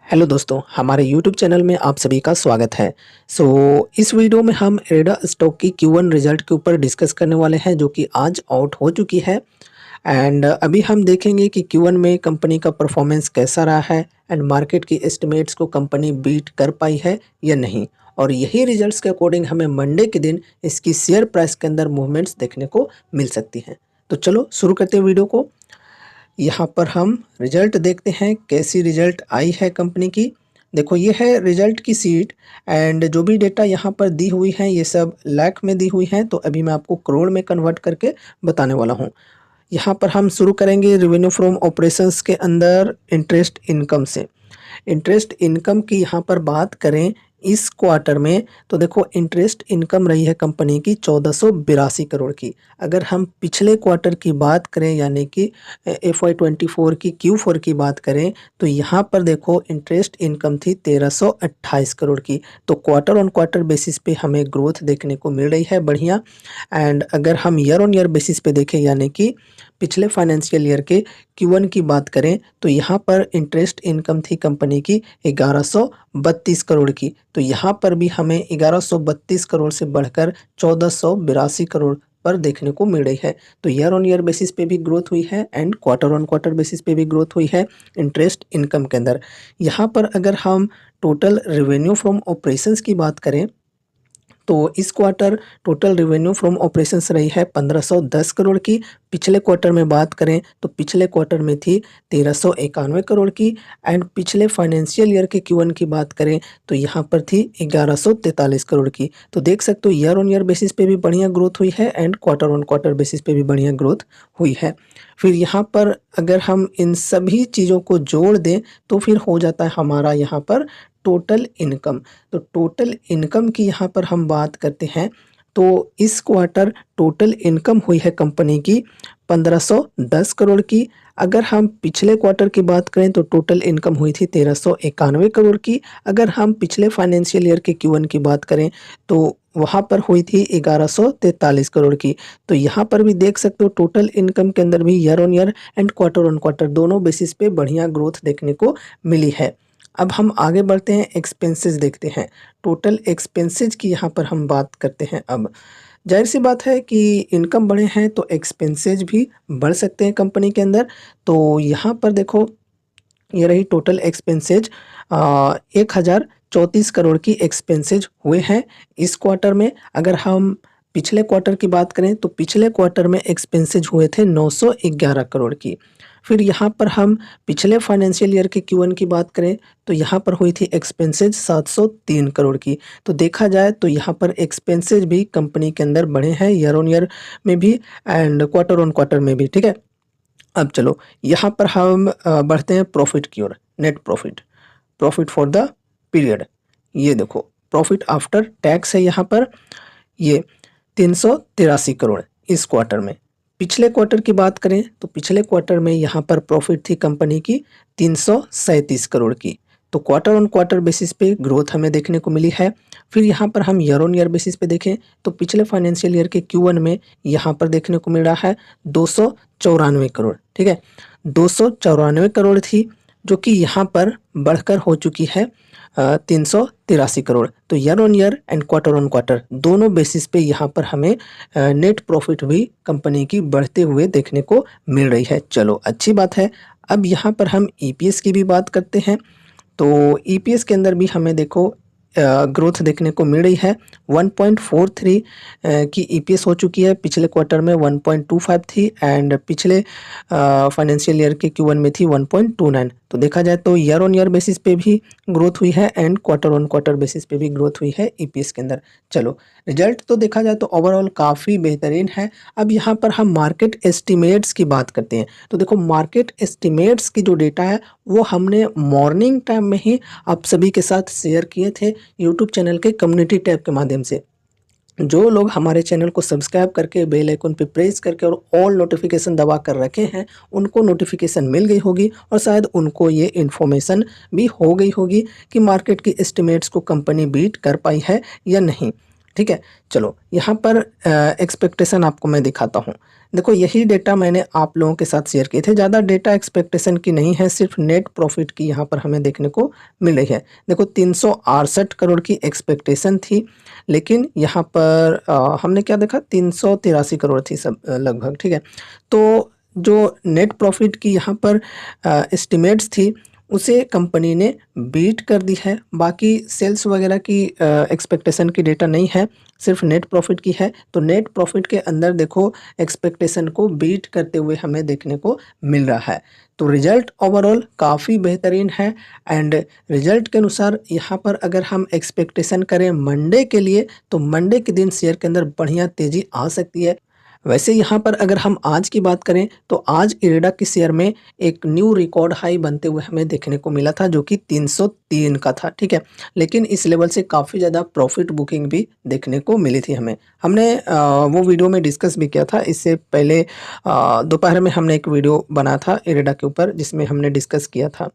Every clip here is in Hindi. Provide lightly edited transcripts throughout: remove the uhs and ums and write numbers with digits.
हेलो दोस्तों, हमारे यूट्यूब चैनल में आप सभी का स्वागत है। इस वीडियो में हम एरेडा स्टॉक की Q1 रिजल्ट के ऊपर डिस्कस करने वाले हैं जो कि आज आउट हो चुकी है। एंड अभी हम देखेंगे कि Q1 में कंपनी का परफॉर्मेंस कैसा रहा है एंड मार्केट की एस्टिमेट्स को कंपनी बीट कर पाई है या नहीं। और यही रिजल्ट्स के अकॉर्डिंग हमें मंडे के दिन इसकी शेयर प्राइस के अंदर मूवमेंट्स देखने को मिल सकती हैं। तो चलो शुरू करते हैं वीडियो को। यहाँ पर हम रिजल्ट देखते हैं कैसी रिजल्ट आई है कंपनी की। देखो ये है रिजल्ट की सीट एंड जो भी डेटा यहाँ पर दी हुई है ये सब लाख में दी हुई है, तो अभी मैं आपको करोड़ में कन्वर्ट करके बताने वाला हूँ। यहाँ पर हम शुरू करेंगे रेवेन्यू फ्रॉम ऑपरेशंस के अंदर इंटरेस्ट इनकम से। इंटरेस्ट इनकम की यहाँ पर बात करें इस क्वार्टर में, तो देखो इंटरेस्ट इनकम रही है कंपनी की 1482 करोड़ की। अगर हम पिछले क्वार्टर की बात करें यानी कि FY24 की Q4 की बात करें तो यहाँ पर देखो इंटरेस्ट इनकम थी 1328 करोड़ की। तो क्वार्टर ऑन क्वार्टर बेसिस पे हमें ग्रोथ देखने को मिल रही है बढ़िया। एंड अगर हम ईयर ऑन ईयर बेसिस पे देखें यानी कि पिछले फाइनेंशियल ईयर के Q1 की बात करें तो यहाँ पर इंटरेस्ट इनकम थी कंपनी की 1132 करोड़ की। तो यहाँ पर भी हमें 1132 करोड़ से बढ़कर 1482 करोड़ पर देखने को मिल रही है। तो ईयर ऑन ईयर बेसिस पे भी ग्रोथ हुई है and quarter on quarter basis पे भी ग्रोथ हुई है इंटरेस्ट इनकम के अंदर। यहाँ पर अगर हम टोटल रेवेन्यू फ्रॉम ऑपरेशंस की बात करें तो इस quarter total revenue from operations रही है 1510 करोड़ की। पिछले क्वार्टर में बात करें तो पिछले क्वार्टर में थी 1391 करोड़ की। एंड पिछले फाइनेंशियल ईयर के Q1 की बात करें तो यहाँ पर थी 1143 करोड़ की। तो देख सकते हो ईयर ऑन ईयर बेसिस पे भी बढ़िया ग्रोथ हुई है and quarter on quarter basis पे भी बढ़िया ग्रोथ हुई है। फिर यहाँ पर अगर हम इन सभी चीज़ों को जोड़ दें तो फिर हो जाता है हमारा यहाँ पर टोटल इनकम। तो टोटल इनकम की यहाँ पर हम बात करते हैं तो इस क्वार्टर टोटल इनकम हुई है कंपनी की 1510 करोड़ की। अगर हम पिछले क्वार्टर की बात करें तो टोटल इनकम हुई थी 1391 करोड़ की। अगर हम पिछले फाइनेंशियल ईयर के Q1 की बात करें तो वहाँ पर हुई थी 1143 करोड़ की। तो यहाँ पर भी देख सकते हो टोटल इनकम के अंदर भी year on year and quarter on quarter दोनों बेसिस पे बढ़िया ग्रोथ देखने को मिली है। अब हम आगे बढ़ते हैं, एक्सपेंसेस देखते हैं। टोटल एक्सपेंसेस की यहाँ पर हम बात करते हैं। अब जाहिर सी बात है कि इनकम बढ़े हैं तो एक्सपेंसेस भी बढ़ सकते हैं कंपनी के अंदर। तो यहाँ पर देखो ये रही टोटल एक्सपेंसेज 1034 करोड़ की एक्सपेंसेज हुए हैं इस क्वार्टर में। अगर हम पिछले क्वार्टर की बात करें तो पिछले क्वार्टर में एक्सपेंसेज हुए थे 911 करोड़ की। फिर यहाँ पर हम पिछले फाइनेंशियल ईयर के Q1 की बात करें तो यहाँ पर हुई थी एक्सपेंसेज 703 करोड़ की। तो देखा जाए तो यहाँ पर एक्सपेंसेज भी कंपनी के अंदर बढ़े हैं ईयर ऑन ईयर में भी एंड क्वार्टर ऑन क्वार्टर में भी, ठीक है। अब चलो यहाँ पर हम बढ़ते हैं प्रॉफिट की ओर। Net profit, profit for the period. ये देखो प्रॉफिट आफ्टर टैक्स है यहाँ पर, ये 383 करोड़ इस क्वार्टर में। पिछले क्वार्टर की बात करें तो पिछले क्वार्टर में यहाँ पर प्रॉफिट थी कंपनी की 337 करोड़ की। तो क्वार्टर ऑन क्वार्टर बेसिस पे ग्रोथ हमें देखने को मिली है। फिर यहाँ पर हम ईयर ऑन ईयर बेसिस पे देखें तो पिछले फाइनेंशियल ईयर के Q1 में यहाँ पर देखने को मिल रहा है 294 करोड़, ठीक है। 294 करोड़ थी जो कि यहाँ पर बढ़कर हो चुकी है 383 करोड़। तो year on year and quarter on quarter दोनों बेसिस पे यहाँ पर हमें नेट प्रॉफिट भी कंपनी की बढ़ते हुए देखने को मिल रही है। चलो अच्छी बात है। अब यहाँ पर हम EPS की भी बात करते हैं। तो EPS के अंदर भी हमें देखो ग्रोथ देखने को मिल रही है। 1.43 की EPS हो चुकी है। पिछले क्वार्टर में 1.25 थी एंड पिछले फाइनेंशियल ईयर के Q1 में थी 1.29। तो देखा जाए तो ईयर ऑन ईयर बेसिस पे भी ग्रोथ हुई है and quarter on quarter basis पे भी ग्रोथ हुई है EPS के अंदर। चलो रिजल्ट तो देखा जाए तो ओवरऑल काफ़ी बेहतरीन है। अब यहाँ पर हम मार्केट एस्टिमेट्स की बात करते हैं। तो देखो मार्केट एस्टिमेट्स की जो डेटा है वो हमने मॉर्निंग टाइम में ही आप सभी के साथ शेयर किए थे यूट्यूब चैनल के कम्युनिटी टैब के माध्यम से। जो लोग हमारे चैनल को सब्सक्राइब करके बेल आइकन पे प्रेस करके और ऑल नोटिफिकेशन दबा कर रखे हैं उनको नोटिफिकेशन मिल गई होगी और शायद उनको ये इन्फॉर्मेशन भी हो गई होगी कि मार्केट की एस्टिमेट्स को कंपनी बीट कर पाई है या नहीं, ठीक है, चलो यहाँ पर एक्सपेक्टेशन आपको मैं दिखाता हूँ। देखो यही डेटा मैंने आप लोगों के साथ शेयर किए थे, ज़्यादा डेटा एक्सपेक्टेशन की नहीं है, सिर्फ नेट प्रॉफिट की यहाँ पर हमें देखने को मिल रही है। देखो 368 करोड़ की एक्सपेक्टेशन थी, लेकिन यहाँ पर हमने क्या देखा, 383 करोड़ थी सब लगभग, ठीक है। तो जो नेट प्रॉफिट की यहाँ पर एस्टिमेट्स थी, उसे कंपनी ने बीट कर दी है। बाकी सेल्स वगैरह की एक्सपेक्टेशन की डेटा नहीं है, सिर्फ नेट प्रॉफिट की है। तो नेट प्रॉफिट के अंदर देखो एक्सपेक्टेशन को बीट करते हुए हमें देखने को मिल रहा है। तो रिजल्ट ओवरऑल काफ़ी बेहतरीन है। एंड रिजल्ट के अनुसार यहाँ पर अगर हम एक्सपेक्टेशन करें मंडे के लिए, तो मंडे के दिन शेयर के अंदर बढ़िया तेज़ी आ सकती है। वैसे यहाँ पर अगर हम आज की बात करें, तो आज इरेडा के शेयर में एक न्यू रिकॉर्ड हाई बनते हुए हमें देखने को मिला था, जो कि 303 का था, ठीक है। लेकिन इस लेवल से काफ़ी ज़्यादा प्रॉफिट बुकिंग भी देखने को मिली थी हमें। हमने वो वीडियो में डिस्कस भी किया था। इससे पहले दोपहर में हमने एक वीडियो बनाया था इरेडा के ऊपर, जिसमें हमने डिस्कस किया था,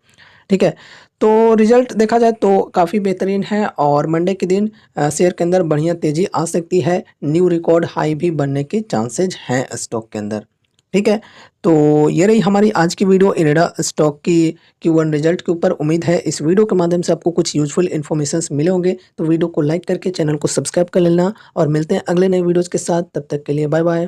ठीक है। तो रिजल्ट देखा जाए तो काफ़ी बेहतरीन है, और मंडे के दिन शेयर के अंदर बढ़िया तेज़ी आ सकती है। न्यू रिकॉर्ड हाई भी बनने के चांसेज हैं स्टॉक के अंदर, ठीक है। तो ये रही हमारी आज की वीडियो इरेडा स्टॉक की Q1 रिजल्ट के ऊपर। उम्मीद है इस वीडियो के माध्यम से आपको कुछ यूजफुल इन्फॉर्मेशंस मिले होंगे। तो वीडियो को लाइक करके चैनल को सब्सक्राइब कर लेना, और मिलते हैं अगले नए वीडियोज़ के साथ। तब तक के लिए बाय बाय।